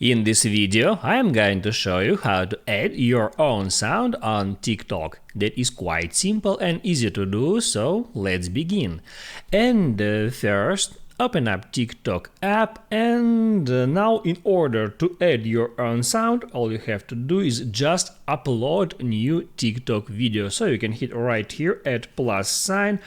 In this video, I am going to show you how to add your own sound on TikTok. That is quite simple and easy to do, so let's begin. And first, open up TikTok app, and now in order to add your own sound, all you have to do is just upload new TikTok video. So you can hit right here at plus sign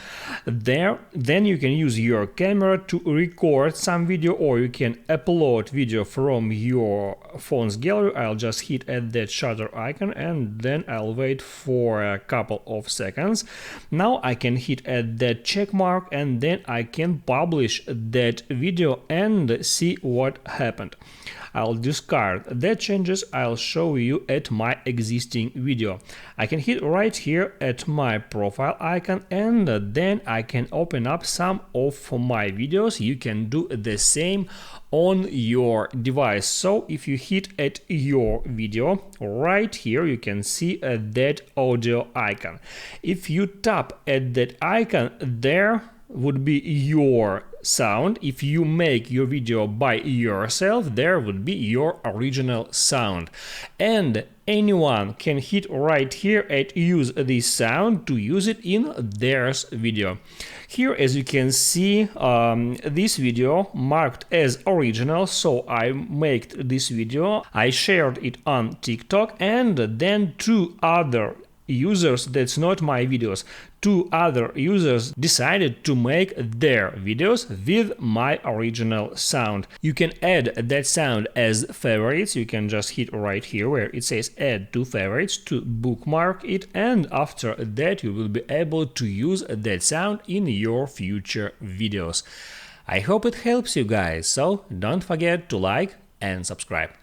there, then you can use your camera to record some video, or you can upload video from your phone's gallery. I'll just hit at that shutter icon and then I'll wait for a couple of seconds. Now I can hit at that check mark and then I can publish that video and see what happened. I'll discard that changes. I'll show you at my existing video. I can hit right here at my profile icon and then I can open up some of my videos. You can do the same on your device. So if you hit at your video right here, you can see that audio icon. If you tap at that icon, there would be your sound. If you make your video by yourself, there would be your original sound. And anyone can hit right here at use this sound to use it in their video. Here, as you can see, this video marked as original, so I made this video, I shared it on TikTok, and then two other users, that's not my videos, two other users decided to make their videos with my original sound. You can add that sound as favorites. You can just hit right here where it says add to favorites to bookmark it, and after that you will be able to use that sound in your future videos. I hope it helps you guys, so don't forget to like and subscribe.